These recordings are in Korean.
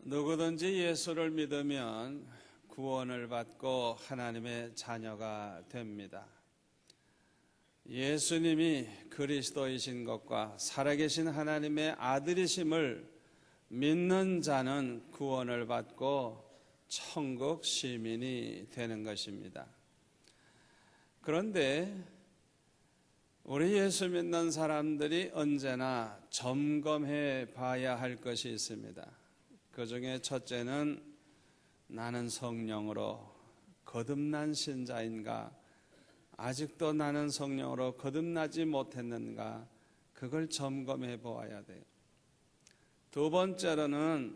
누구든지 예수를 믿으면 구원을 받고 하나님의 자녀가 됩니다. 예수님이 그리스도이신 것과 살아계신 하나님의 아들이심을 믿는 자는 구원을 받고 천국 시민이 되는 것입니다. 그런데 우리 예수 믿는 사람들이 언제나 점검해 봐야 할 것이 있습니다. 그 중에 첫째는 나는 성령으로 거듭난 신자인가? 아직도 나는 성령으로 거듭나지 못했는가? 그걸 점검해 보아야 돼요. 두 번째로는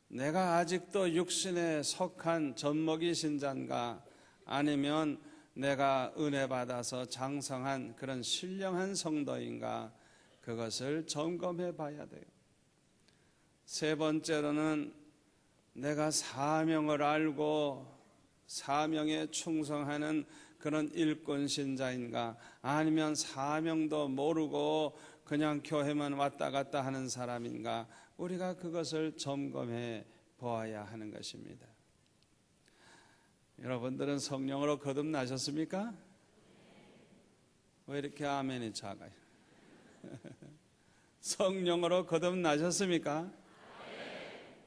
내가 아직도 육신에 속한 젖먹이 신자인가? 아니면 내가 은혜 받아서 장성한 그런 신령한 성도인가? 그것을 점검해 봐야 돼요. 세 번째로는 내가 사명을 알고 사명에 충성하는 그런 일꾼 신자인가? 아니면 사명도 모르고 그냥 교회만 왔다 갔다 하는 사람인가? 우리가 그것을 점검해 보아야 하는 것입니다. 여러분들은 성령으로 거듭나셨습니까? 왜 이렇게 아멘이 작아요? 성령으로 거듭나셨습니까?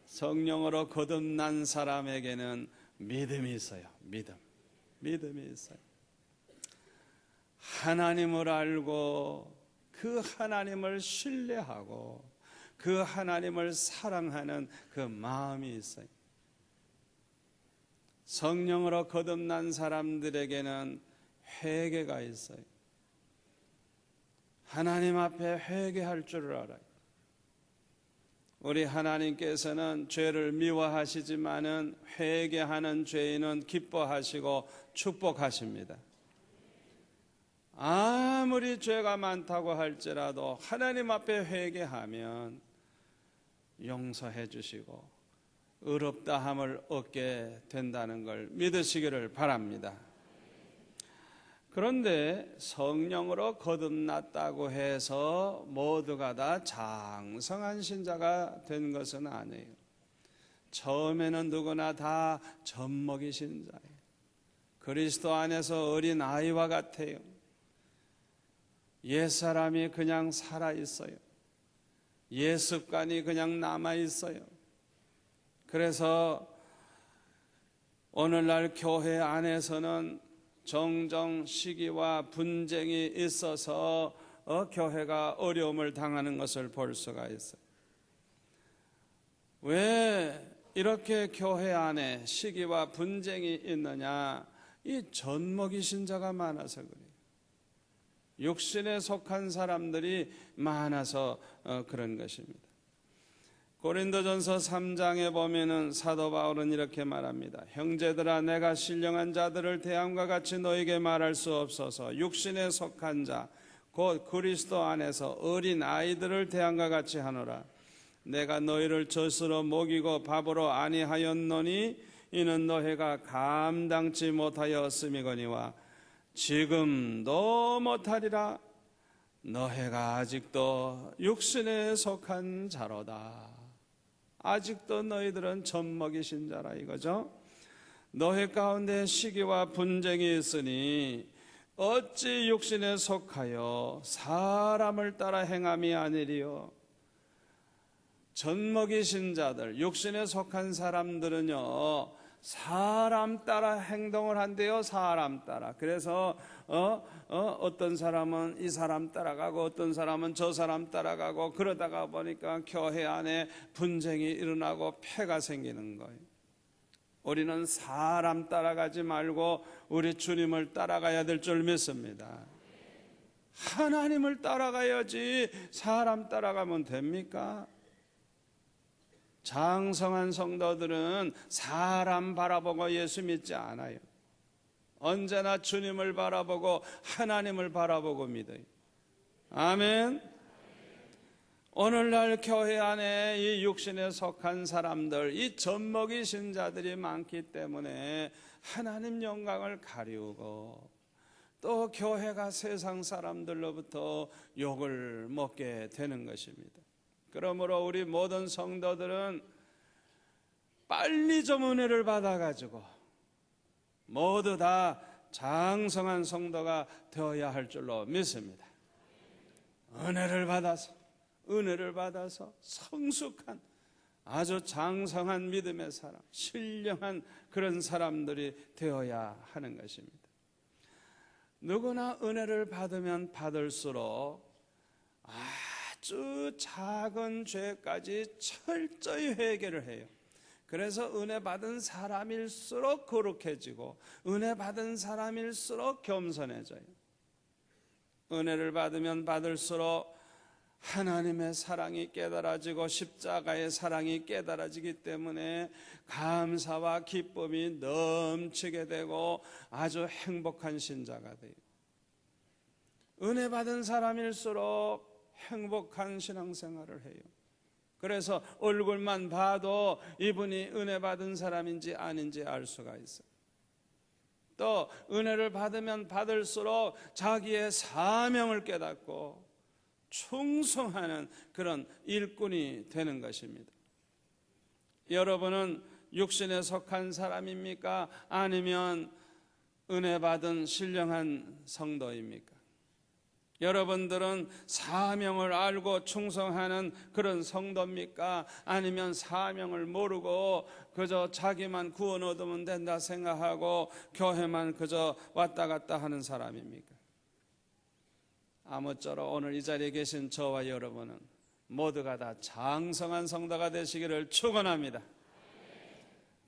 성령으로 거듭난 사람에게는 믿음이 있어요. 믿음이 있어요. 하나님을 알고 그 하나님을 신뢰하고 그 하나님을 사랑하는 그 마음이 있어요. 성령으로 거듭난 사람들에게는 회개가 있어요. 하나님 앞에 회개할 줄을 알아요. 우리 하나님께서는 죄를 미워하시지만은 회개하는 죄인은 기뻐하시고 축복하십니다. 아무리 죄가 많다고 할지라도 하나님 앞에 회개하면 용서해 주시고 의롭다함을 얻게 된다는 걸 믿으시기를 바랍니다. 그런데 성령으로 거듭났다고 해서 모두가 다 장성한 신자가 된 것은 아니에요. 처음에는 누구나 다 젖먹이 신자예요. 그리스도 안에서 어린 아이와 같아요. 옛사람이 그냥 살아있어요. 옛 습관이 그냥 남아있어요. 그래서 오늘날 교회 안에서는 종종 시기와 분쟁이 있어서 교회가 어려움을 당하는 것을 볼 수가 있어요. 왜 이렇게 교회 안에 시기와 분쟁이 있느냐? 이 젖먹이 신자가 많아서 그래요. 육신에 속한 사람들이 많아서 그런 것입니다. 고린도전서 3장에 보면은 사도 바울은 이렇게 말합니다. 형제들아, 내가 신령한 자들을 대함과 같이 너에게 말할 수 없어서 육신에 속한 자 곧 그리스도 안에서 어린 아이들을 대함과 같이 하노라. 내가 너희를 젖으로 먹이고 밥으로 아니하였노니 이는 너희가 감당치 못하였음이거니와 지금도 못하리라. 너희가 아직도 육신에 속한 자로다. 아직도 너희들은 젖먹이 신자라 이거죠. 너희 가운데 시기와 분쟁이 있으니 어찌 육신에 속하여 사람을 따라 행함이 아니리요. 젖먹이 신자들, 육신에 속한 사람들은요, 사람 따라 행동을 한대요. 사람 따라. 그래서 어떤 사람은 이 사람 따라가고 어떤 사람은 저 사람 따라가고 그러다가 보니까 교회 안에 분쟁이 일어나고 폐가 생기는 거예요. 우리는 사람 따라가지 말고 우리 주님을 따라가야 될 줄 믿습니다. 하나님을 따라가야지 사람 따라가면 됩니까? 장성한 성도들은 사람 바라보고 예수 믿지 않아요. 언제나 주님을 바라보고 하나님을 바라보고 믿어요. 아멘. 오늘날 교회 안에 이 육신에 속한 사람들, 이 젖먹이 신자들이 많기 때문에 하나님 영광을 가리우고 또 교회가 세상 사람들로부터 욕을 먹게 되는 것입니다. 그러므로 우리 모든 성도들은 빨리 좀 은혜를 받아가지고 모두 다 장성한 성도가 되어야 할 줄로 믿습니다. 은혜를 받아서 성숙한 아주 장성한 믿음의 사람, 신령한 그런 사람들이 되어야 하는 것입니다. 누구나 은혜를 받으면 받을수록 아주 작은 죄까지 철저히 회개를 해요. 그래서 은혜 받은 사람일수록 거룩해지고 은혜 받은 사람일수록 겸손해져요. 은혜를 받으면 받을수록 하나님의 사랑이 깨달아지고 십자가의 사랑이 깨달아지기 때문에 감사와 기쁨이 넘치게 되고 아주 행복한 신자가 돼요. 은혜 받은 사람일수록 행복한 신앙생활을 해요. 그래서 얼굴만 봐도 이분이 은혜 받은 사람인지 아닌지 알 수가 있어요. 또 은혜를 받으면 받을수록 자기의 사명을 깨닫고 충성하는 그런 일꾼이 되는 것입니다. 여러분은 육신에 속한 사람입니까? 아니면 은혜 받은 신령한 성도입니까? 여러분들은 사명을 알고 충성하는 그런 성도입니까? 아니면 사명을 모르고 그저 자기만 구원 얻으면 된다 생각하고 교회만 그저 왔다 갔다 하는 사람입니까? 아무쪼록 오늘 이 자리에 계신 저와 여러분은 모두가 다 장성한 성도가 되시기를 축원합니다.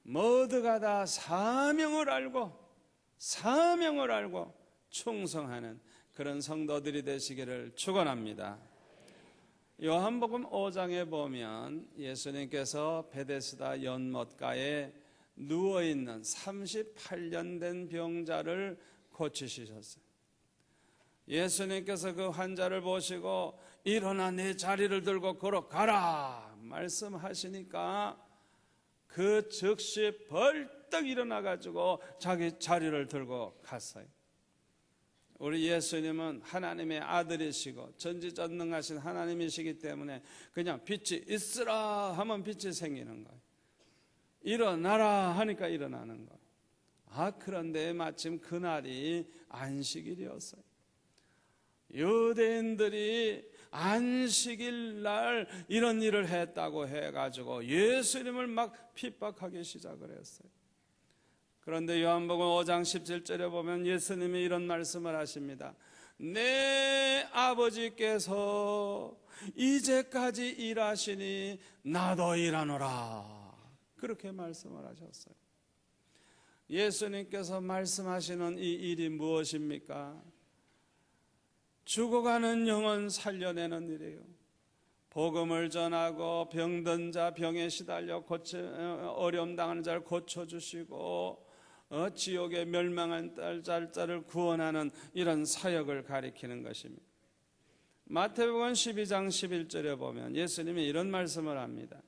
모두가 다 사명을 알고 충성하는 그런 성도들이 되시기를 축원합니다. 요한복음 5장에 보면 예수님께서 베데스다 연못가에 누워있는 38년 된 병자를 고치시셨어요. 예수님께서 그 환자를 보시고 일어나 내 자리를 들고 걸어가라 말씀하시니까 그 즉시 벌떡 일어나가지고 자기 자리를 들고 갔어요. 우리 예수님은 하나님의 아들이시고 전지전능하신 하나님이시기 때문에 그냥 빛이 있으라 하면 빛이 생기는 거예요. 일어나라 하니까 일어나는 거예요. 그런데 마침 그날이 안식일이었어요. 유대인들이 안식일 날 이런 일을 했다고 해가지고 예수님을 막 핍박하기 시작을 했어요. 그런데 요한복음 5장 17절에 보면 예수님이 이런 말씀을 하십니다. 내 아버지께서 이제까지 일하시니 나도 일하노라. 그렇게 말씀을 하셨어요. 예수님께서 말씀하시는 이 일이 무엇입니까? 죽어가는 영혼 살려내는 일이에요. 복음을 전하고 병든 자, 병에 시달려 어려움 당하는 자를 고쳐주시고 지옥에 멸망한 자를 구원하는 이런 사역을 가리키는 것입니다. 마태복음 12장 11절에 보면 예수님이 이런 말씀을 합니다.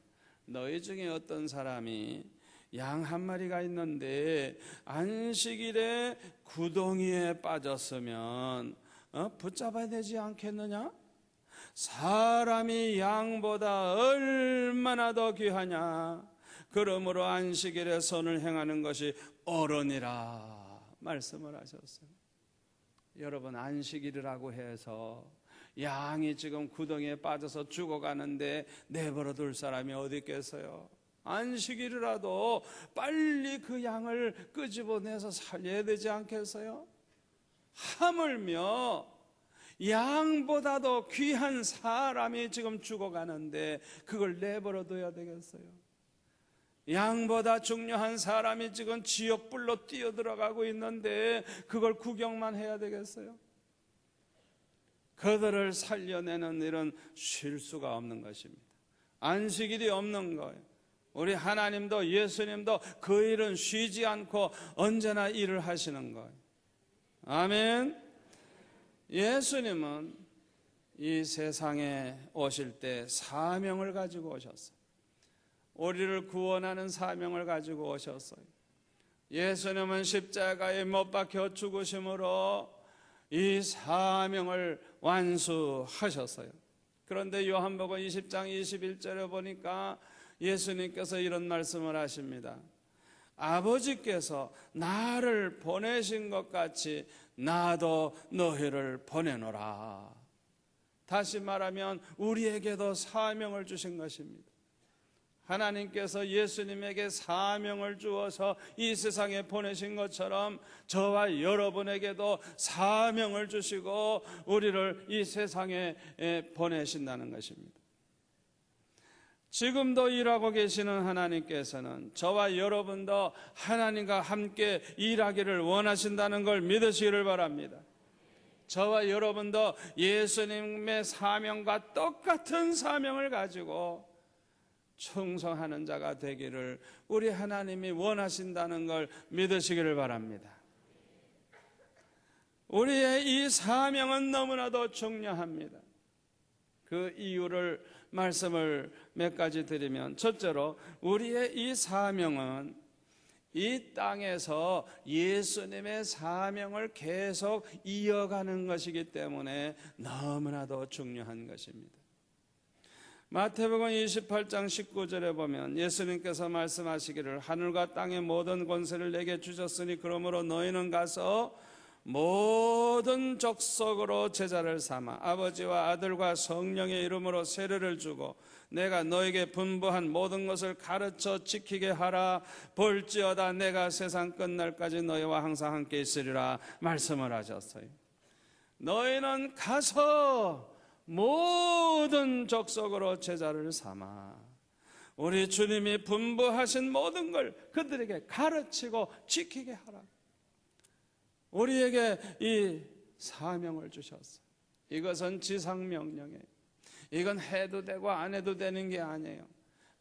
너희 중에 어떤 사람이 양 한 마리가 있는데 안식일에 구덩이에 빠졌으면 붙잡아야 되지 않겠느냐? 사람이 양보다 얼마나 더 귀하냐? 그러므로 안식일에 선을 행하는 것이 옳으니라 말씀을 하셨어요. 여러분, 안식일이라고 해서 양이 지금 구덩이에 빠져서 죽어가는데 내버려 둘 사람이 어디 있겠어요? 안식일이라도 빨리 그 양을 끄집어내서 살려야 되지 않겠어요? 하물며 양보다도 귀한 사람이 지금 죽어가는데 그걸 내버려 둬야 되겠어요? 양보다 중요한 사람이 지금 지옥불로 뛰어들어가고 있는데 그걸 구경만 해야 되겠어요? 그들을 살려내는 일은 쉴 수가 없는 것입니다. 안식일이 없는 거예요. 우리 하나님도 예수님도 그 일은 쉬지 않고 언제나 일을 하시는 거예요. 아멘. 예수님은 이 세상에 오실 때 사명을 가지고 오셨어요. 우리를 구원하는 사명을 가지고 오셨어요. 예수님은 십자가에 못 박혀 죽으심으로 이 사명을 완수하셨어요. 그런데 요한복음 20장 21절에 보니까 예수님께서 이런 말씀을 하십니다. 아버지께서 나를 보내신 것 같이 나도 너희를 보내노라. 다시 말하면 우리에게도 사명을 주신 것입니다. 하나님께서 예수님에게 사명을 주어서 이 세상에 보내신 것처럼 저와 여러분에게도 사명을 주시고 우리를 이 세상에 보내신다는 것입니다. 지금도 일하고 계시는 하나님께서는 저와 여러분도 하나님과 함께 일하기를 원하신다는 걸 믿으시기를 바랍니다. 저와 여러분도 예수님의 사명과 똑같은 사명을 가지고 충성하는 자가 되기를 우리 하나님이 원하신다는 걸 믿으시기를 바랍니다. 우리의 이 사명은 너무나도 중요합니다. 그 이유를 말씀을 몇 가지 드리면, 첫째로 우리의 이 사명은 이 땅에서 예수님의 사명을 계속 이어가는 것이기 때문에 너무나도 중요한 것입니다. 마태복음 28장 19절에 보면 예수님께서 말씀하시기를 하늘과 땅의 모든 권세를 내게 주셨으니 그러므로 너희는 가서 모든 족속으로 제자를 삼아 아버지와 아들과 성령의 이름으로 세례를 주고 내가 너에게 분부한 모든 것을 가르쳐 지키게 하라. 볼지어다 내가 세상 끝날까지 너희와 항상 함께 있으리라 말씀을 하셨어요. 너희는 가서 모든 족속으로 제자를 삼아 우리 주님이 분부하신 모든 걸 그들에게 가르치고 지키게 하라. 우리에게 이 사명을 주셨어요. 이것은 지상명령이에요. 이건 해도 되고 안 해도 되는 게 아니에요.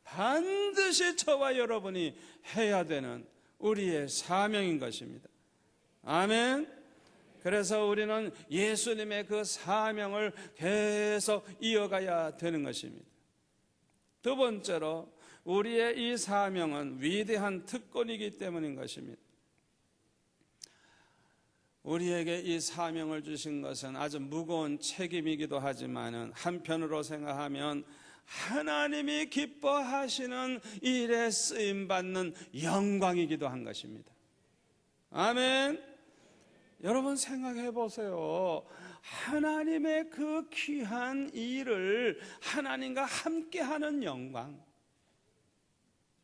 반드시 저와 여러분이 해야 되는 우리의 사명인 것입니다. 아멘. 그래서 우리는 예수님의 그 사명을 계속 이어가야 되는 것입니다. 두 번째로 우리의 이 사명은 위대한 특권이기 때문인 것입니다. 우리에게 이 사명을 주신 것은 아주 무거운 책임이기도 하지만 한편으로 생각하면 하나님이 기뻐하시는 일에 쓰임받는 영광이기도 한 것입니다. 아멘. 여러분 생각해 보세요. 하나님의 그 귀한 일을 하나님과 함께하는 영광,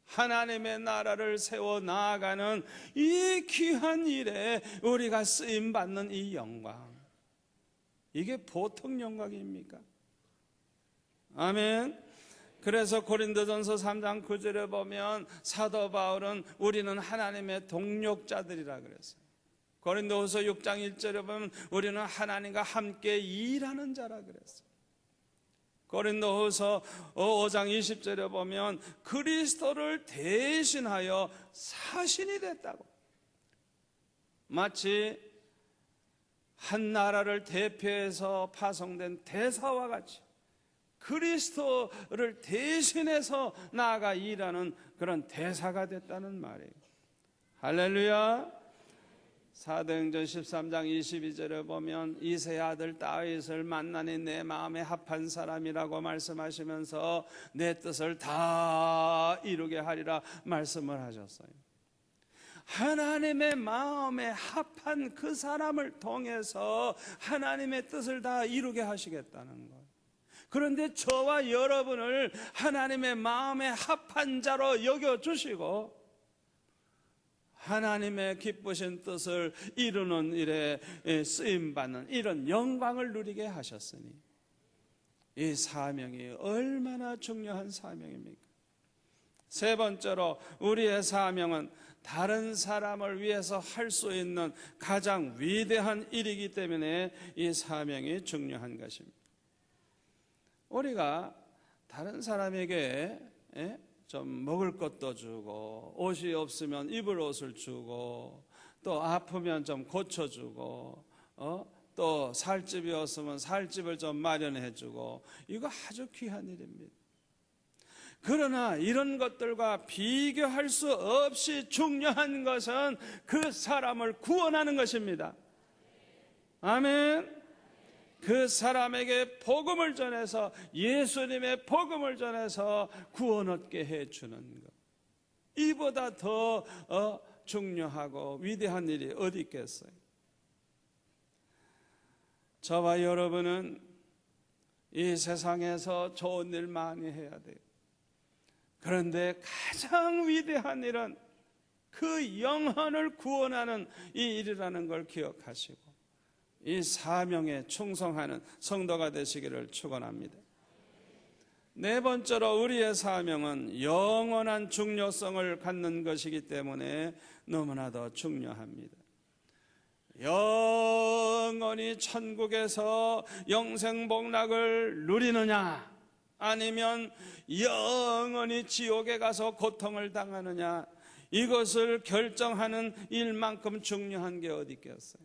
하나님의 나라를 세워 나아가는 이 귀한 일에 우리가 쓰임받는 이 영광, 이게 보통 영광입니까? 아멘. 그래서 고린도전서 3장 9절에 보면 사도 바울은 우리는 하나님의 동력자들이라 그랬어요. 고린도후서 6장 1절에 보면 우리는 하나님과 함께 일하는 자라 그랬어요. 고린도후서 5장 20절에 보면 그리스도를 대신하여 사신이 됐다고. 마치 한 나라를 대표해서 파송된 대사와 같이 그리스도를 대신해서 나아가 일하는 그런 대사가 됐다는 말이에요. 할렐루야. 사도행전 13장 22절에 보면 이새의 아들 다윗을 만나니 내 마음에 합한 사람이라고 말씀하시면서 내 뜻을 다 이루게 하리라 말씀을 하셨어요. 하나님의 마음에 합한 그 사람을 통해서 하나님의 뜻을 다 이루게 하시겠다는 거예요. 그런데 저와 여러분을 하나님의 마음에 합한 자로 여겨주시고 하나님의 기쁘신 뜻을 이루는 일에 쓰임받는 이런 영광을 누리게 하셨으니 이 사명이 얼마나 중요한 사명입니까? 세 번째로 우리의 사명은 다른 사람을 위해서 할 수 있는 가장 위대한 일이기 때문에 이 사명이 중요한 것입니다. 우리가 다른 사람에게 좀 먹을 것도 주고 옷이 없으면 입을 옷을 주고 또 아프면 좀 고쳐주고 또 살집이 없으면 살집을 좀 마련해주고 이거 아주 귀한 일입니다. 그러나 이런 것들과 비교할 수 없이 중요한 것은 그 사람을 구원하는 것입니다. 아멘. 그 사람에게 복음을 전해서 예수님의 복음을 전해서 구원 얻게 해주는 것, 이보다 더 중요하고 위대한 일이 어디 있겠어요? 저와 여러분은 이 세상에서 좋은 일 많이 해야 돼요. 그런데 가장 위대한 일은 그 영혼을 구원하는 이 일이라는 걸 기억하시고 이 사명에 충성하는 성도가 되시기를 축원합니다. 네 번째로 우리의 사명은 영원한 중요성을 갖는 것이기 때문에 너무나도 중요합니다. 영원히 천국에서 영생복락을 누리느냐, 아니면 영원히 지옥에 가서 고통을 당하느냐, 이것을 결정하는 일만큼 중요한 게 어디 있겠어요?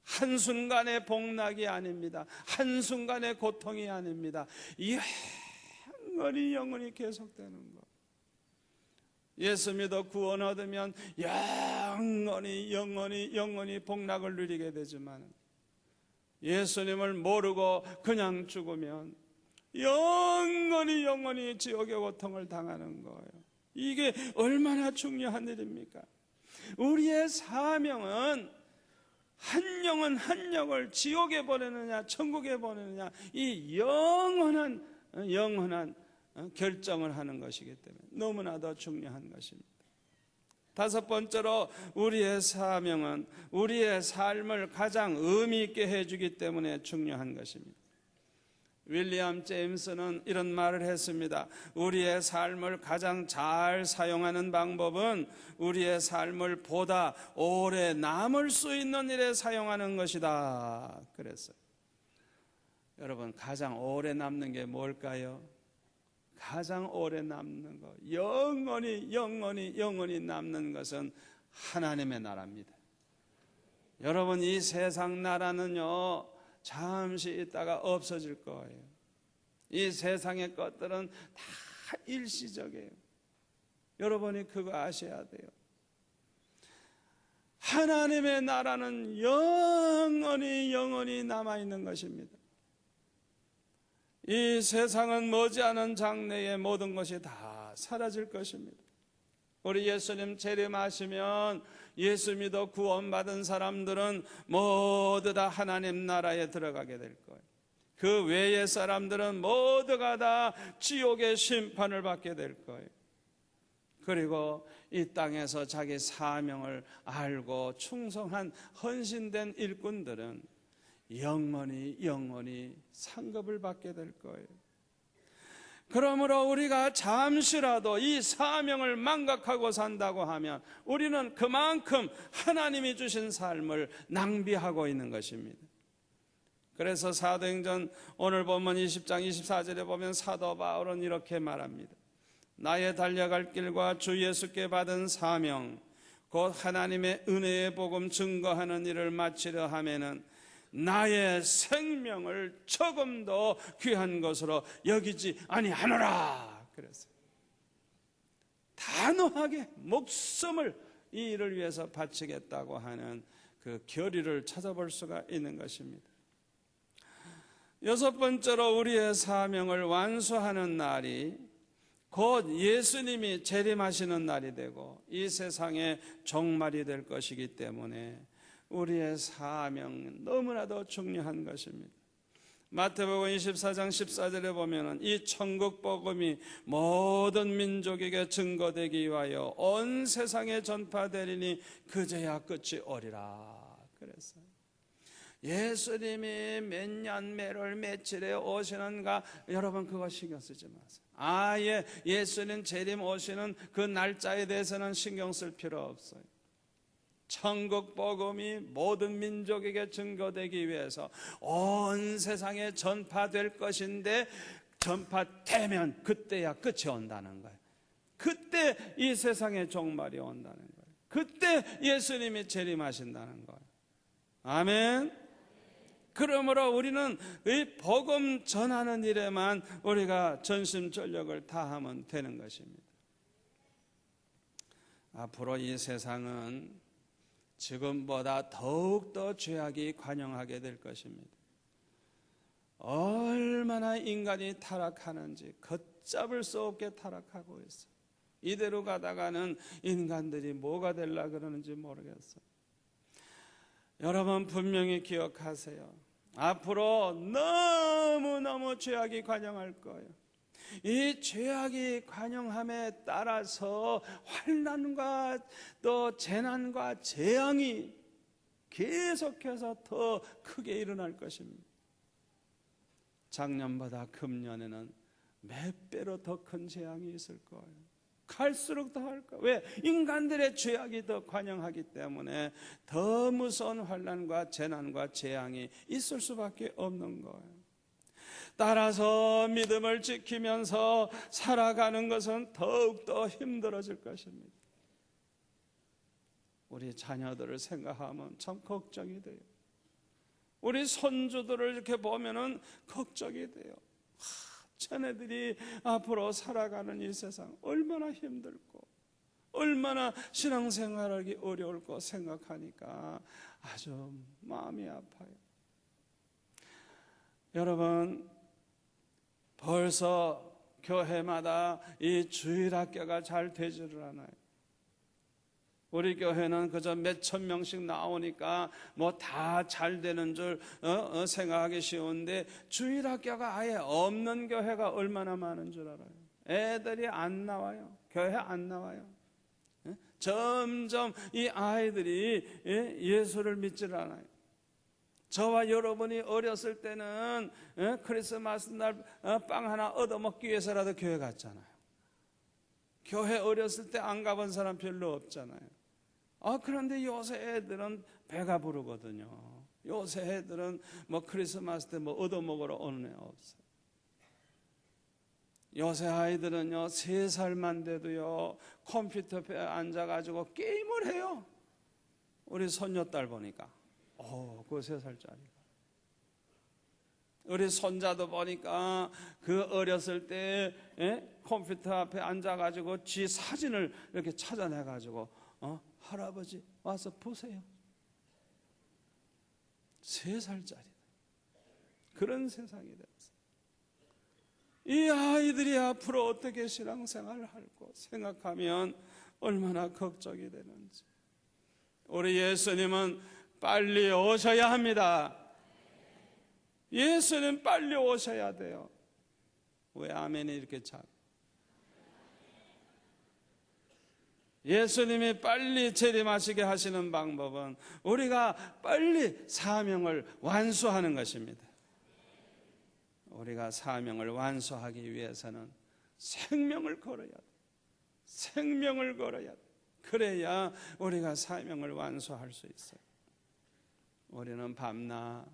한순간의 복락이 아닙니다. 한순간의 고통이 아닙니다. 영원히 계속되는 것. 예수 믿어 구원 얻으면 영원히 복락을 누리게 되지만, 예수님을 모르고 그냥 죽으면 영원히 지옥의 고통을 당하는 거예요. 이게 얼마나 중요한 일입니까? 우리의 사명은 한 영혼 한 영을 지옥에 보내느냐 천국에 보내느냐, 이 영원한 결정을 하는 것이기 때문에 너무나도 중요한 것입니다. 다섯 번째로 우리의 사명은 우리의 삶을 가장 의미 있게 해주기 때문에 중요한 것입니다. 윌리엄 제임스는 이런 말을 했습니다. 우리의 삶을 가장 잘 사용하는 방법은 우리의 삶을 보다 오래 남을 수 있는 일에 사용하는 것이다 그랬어요. 여러분, 가장 오래 남는 게 뭘까요? 가장 오래 남는 것, 영원히 남는 것은 하나님의 나라입니다. 여러분, 이 세상 나라는요, 잠시 있다가 없어질 거예요. 이 세상의 것들은 다 일시적이에요. 여러분이 그거 아셔야 돼요. 하나님의 나라는 영원히 남아있는 것입니다. 이 세상은 머지않은 장래에 모든 것이 다 사라질 것입니다. 우리 예수님 재림하시면 예수 믿어 구원받은 사람들은 모두 다 하나님 나라에 들어가게 될 거예요. 그 외의 사람들은 모두가 다 지옥의 심판을 받게 될 거예요. 그리고 이 땅에서 자기 사명을 알고 충성한 헌신된 일꾼들은 영원히 상급을 받게 될 거예요. 그러므로 우리가 잠시라도 이 사명을 망각하고 산다고 하면 우리는 그만큼 하나님이 주신 삶을 낭비하고 있는 것입니다. 그래서 사도행전 오늘 본문 20장 24절에 보면 사도 바울은 이렇게 말합니다. 나의 달려갈 길과 주 예수께 받은 사명 곧 하나님의 은혜의 복음 증거하는 일을 마치려 하면은 나의 생명을 조금 더 귀한 것으로 여기지 아니하노라 그랬어요. 단호하게 목숨을 이 일을 위해서 바치겠다고 하는 그 결의를 찾아볼 수가 있는 것입니다. 여섯 번째로 우리의 사명을 완수하는 날이 곧 예수님이 재림하시는 날이 되고 이 세상의 종말이 될 것이기 때문에 우리의 사명은 너무나도 중요한 것입니다. 마태복음 24장 14절에 보면 이 천국 복음이 모든 민족에게 증거되기 위하여 온 세상에 전파되리니 그제야 끝이 오리라 그랬어요. 예수님이 몇 년 몇월 며칠에 오시는가, 여러분 그거 신경 쓰지 마세요. 예수님 재림 오시는 그 날짜에 대해서는 신경 쓸 필요 없어요. 천국 복음이 모든 민족에게 증거되기 위해서 온 세상에 전파될 것인데, 전파되면 그때야 끝이 온다는 거예요. 그때 이 세상의 종말이 온다는 거예요. 그때 예수님이 재림하신다는 거예요. 아멘. 그러므로 우리는 이 복음 전하는 일에만 우리가 전심전력을 다하면 되는 것입니다. 앞으로 이 세상은 지금보다 더욱더 죄악이 관영하게 될 것입니다. 얼마나 인간이 타락하는지 걷잡을 수 없게 타락하고 있어요. 이대로 가다가는 인간들이 뭐가 되려 그러는지 모르겠어요. 여러분 분명히 기억하세요. 앞으로 너무너무 죄악이 관영할 거예요. 이 죄악이 관영함에 따라서 환난과 또 재난과 재앙이 계속해서 더 크게 일어날 것입니다. 작년보다 금년에는 몇 배로 더 큰 재앙이 있을 거예요. 갈수록 더 할 거예요. 왜? 인간들의 죄악이 더 관영하기 때문에 더 무서운 환난과 재난과 재앙이 있을 수밖에 없는 거예요. 따라서 믿음을 지키면서 살아가는 것은 더욱더 힘들어질 것입니다. 우리 자녀들을 생각하면 참 걱정이 돼요. 우리 손주들을 이렇게 보면은 걱정이 돼요. 자네들이 앞으로 살아가는 이 세상 얼마나 힘들고 얼마나 신앙생활하기 어려울까 생각하니까 아주 마음이 아파요. 여러분, 벌써 교회마다 이 주일학교가 잘 되지를 않아요. 우리 교회는 그저 몇천 명씩 나오니까 뭐 다 잘 되는 줄 생각하기 쉬운데 주일학교가 아예 없는 교회가 얼마나 많은 줄 알아요. 애들이 안 나와요. 교회 안 나와요. 점점 이 아이들이 예수를 믿질 않아요. 저와 여러분이 어렸을 때는 크리스마스 날 빵 하나 얻어먹기 위해서라도 교회 갔잖아요. 교회 어렸을 때 안 가본 사람 별로 없잖아요. 그런데 요새 애들은 배가 부르거든요. 요새 애들은 뭐 크리스마스 때 뭐 얻어먹으러 오는 애 없어요. 요새 아이들은요 3살만 돼도요 컴퓨터 앞에 앉아가지고 게임을 해요. 우리 손녀딸 보니까 그 3살짜리가 우리 손자도 보니까 그 어렸을 때 컴퓨터 앞에 앉아가지고 지 사진을 이렇게 찾아내가지고 할아버지 와서 보세요. 3살짜리 그런 세상이 됐어요. 이 아이들이 앞으로 어떻게 신앙생활을 할까 생각하면 얼마나 걱정이 되는지. 우리 예수님은 빨리 오셔야 합니다. 예수님 빨리 오셔야 돼요. 왜 아멘이 이렇게 작아? 예수님이 빨리 재림하시게 하시는 방법은 우리가 빨리 사명을 완수하는 것입니다. 우리가 사명을 완수하기 위해서는 생명을 걸어야 돼. 생명을 걸어야 돼. 그래야 우리가 사명을 완수할 수 있어요. 우리는 밤낮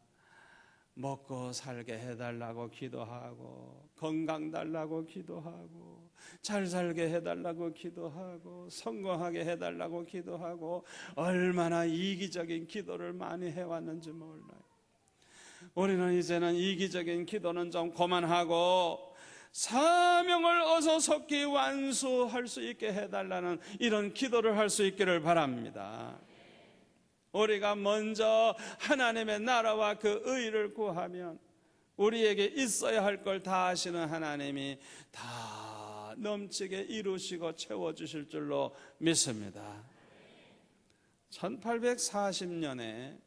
먹고 살게 해달라고 기도하고 건강 달라고 기도하고 잘 살게 해달라고 기도하고 성공하게 해달라고 기도하고 얼마나 이기적인 기도를 많이 해왔는지 몰라요. 우리는 이제는 이기적인 기도는 좀 그만하고 사명을 어서 속히 완수할 수 있게 해달라는 이런 기도를 할 수 있기를 바랍니다. 우리가 먼저 하나님의 나라와 그 의를 구하면 우리에게 있어야 할 걸 다 아시는 하나님이 다 넘치게 이루시고 채워주실 줄로 믿습니다. 1840년에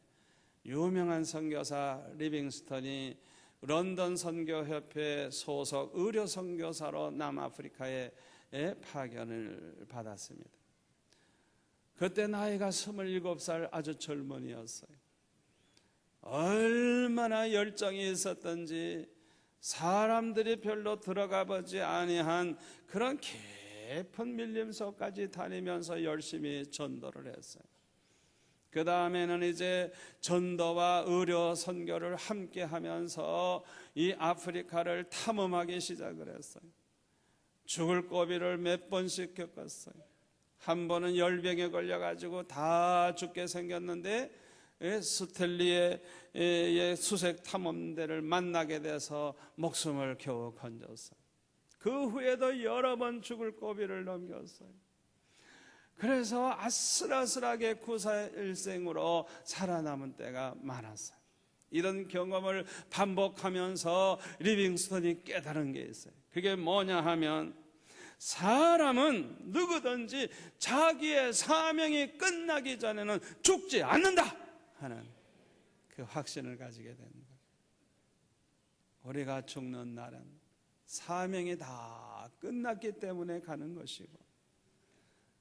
유명한 선교사 리빙스턴이 런던 선교협회 소속 의료 선교사로 남아프리카에 파견을 받았습니다. 그때 나이가 27살 아주 젊은이였어요. 얼마나 열정이 있었던지 사람들이 별로 들어가 보지 아니한 그런 깊은 밀림소까지 다니면서 열심히 전도를 했어요. 그 다음에는 이제 전도와 의료 선교를 함께 하면서 이 아프리카를 탐험하기 시작을 했어요. 죽을 고비를 몇 번씩 겪었어요. 한 번은 열병에 걸려가지고 다 죽게 생겼는데 스텔리의 수색 탐험대를 만나게 돼서 목숨을 겨우 건졌어요. 그 후에도 여러 번 죽을 고비를 넘겼어요. 그래서 아슬아슬하게 구사일생으로 살아남은 때가 많았어요. 이런 경험을 반복하면서 리빙스턴이 깨달은 게 있어요. 그게 뭐냐 하면, 사람은 누구든지 자기의 사명이 끝나기 전에는 죽지 않는다 하는 그 확신을 가지게 되는 거예요. 우리가 죽는 날은 사명이 다 끝났기 때문에 가는 것이고,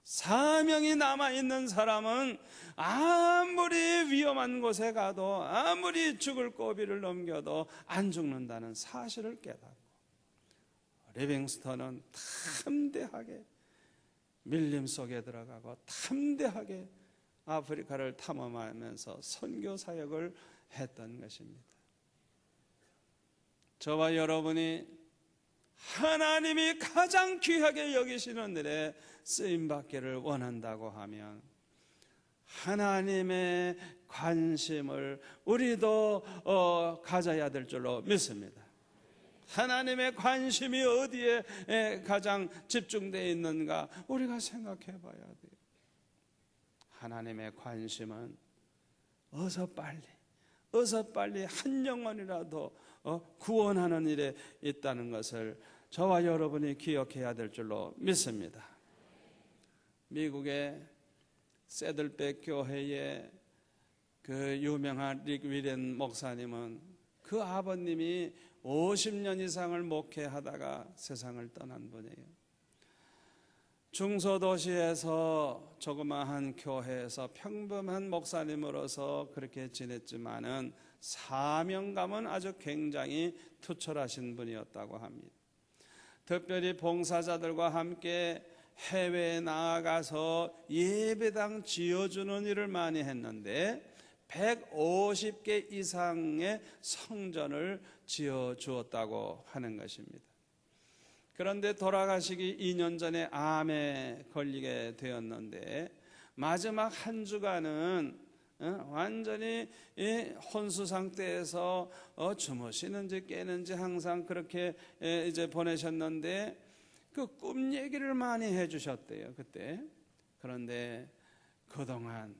사명이 남아있는 사람은 아무리 위험한 곳에 가도, 아무리 죽을 고비를 넘겨도 안 죽는다는 사실을 깨닫고, 리빙스턴은 담대하게 밀림 속에 들어가고 담대하게 아프리카를 탐험하면서 선교 사역을 했던 것입니다. 저와 여러분이 하나님이 가장 귀하게 여기시는 일에 쓰임받기를 원한다고 하면, 하나님의 관심을 우리도 가져야 될 줄로 믿습니다. 하나님의 관심이 어디에 가장 집중되어 있는가 우리가 생각해 봐야 돼요. 하나님의 관심은 어서 빨리 한 영혼이라도 구원하는 일에 있다는 것을 저와 여러분이 기억해야 될 줄로 믿습니다. 미국의 새들백 교회의 그 유명한 릭 위렌 목사님은, 그 아버님이 50년 이상을 목회하다가 세상을 떠난 분이에요. 중소도시에서 조그마한 교회에서 평범한 목사님으로서 그렇게 지냈지만은 사명감은 아주 굉장히 투철하신 분이었다고 합니다. 특별히 봉사자들과 함께 해외에 나아가서 예배당 지어주는 일을 많이 했는데 150개 이상의 성전을 지어주었다고 하는 것입니다. 그런데 돌아가시기 2년 전에 암에 걸리게 되었는데, 마지막 한 주간은 완전히 혼수 상태에서 주무시는지 깨는지 항상 그렇게 이제 보내셨는데, 그 꿈 얘기를 많이 해주셨대요, 그때. 그런데 그동안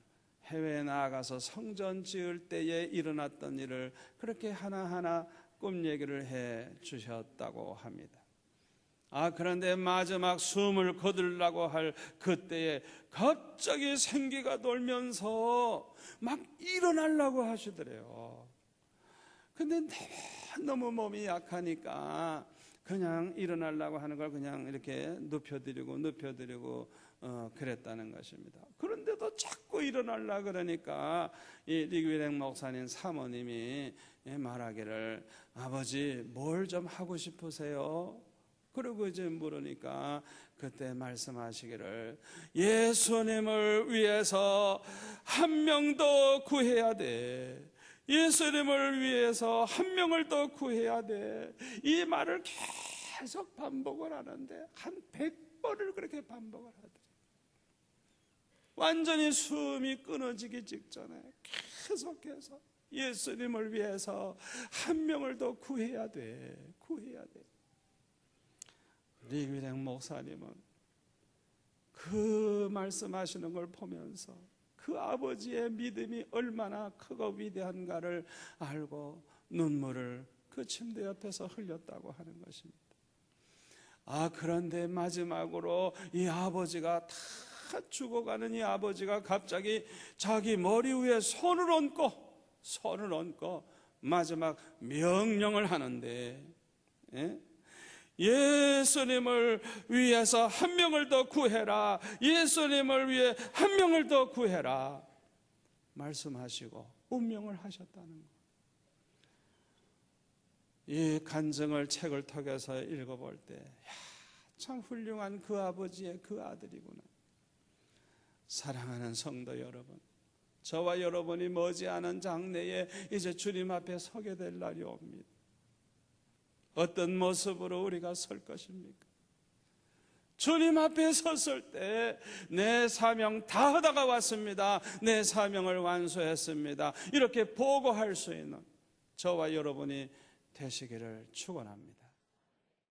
해외에 나아가서 성전 지을 때에 일어났던 일을 그렇게 하나하나 꿈 얘기를 해 주셨다고 합니다. 그런데 마지막 숨을 거두려고 할 그때에 갑자기 생기가 돌면서 막 일어나려고 하시더래요. 근데 너무 몸이 약하니까 그냥 일어나려고 하는 걸 그냥 이렇게 눕혀드리고 그랬다는 것입니다. 그런데도 자꾸 일어나려고 그러니까 이 리그위랭 목사님 사모님이 말하기를, 아버지 뭘 좀 하고 싶으세요? 그러고 이제 물으니까 그때 말씀하시기를, 예수님을 위해서 한 명 더 구해야 돼. 예수님을 위해서 한 명을 더 구해야 돼. 이 말을 계속 반복을 하는데 한 100번을 그렇게 반복을 하더래요. 완전히 숨이 끊어지기 직전에 계속해서 예수님을 위해서 한 명을 더 구해야 돼. 리그위랭 목사님은 그 말씀하시는 걸 보면서 그 아버지의 믿음이 얼마나 크고 위대한가를 알고 눈물을 그 침대 옆에서 흘렸다고 하는 것입니다. 그런데 마지막으로 이 아버지가 다 죽어가는 이 아버지가 갑자기 자기 머리 위에 손을 얹고 마지막 명령을 하는데, 예수님을 위해서 한 명을 더 구해라. 예수님을 위해 한 명을 더 구해라. 말씀하시고 운명을 하셨다는 것. 이 간증을 책을 통해서 읽어볼 때, 참 훌륭한 그 아버지의 그 아들이구나. 사랑하는 성도 여러분, 저와 여러분이 머지않은 장래에 이제 주님 앞에 서게 될 날이 옵니다. 어떤 모습으로 우리가 설 것입니까? 주님 앞에 섰을 때 내 사명 다 하다가 왔습니다. 내 사명을 완수했습니다. 이렇게 보고할 수 있는 저와 여러분이 되시기를 축원합니다.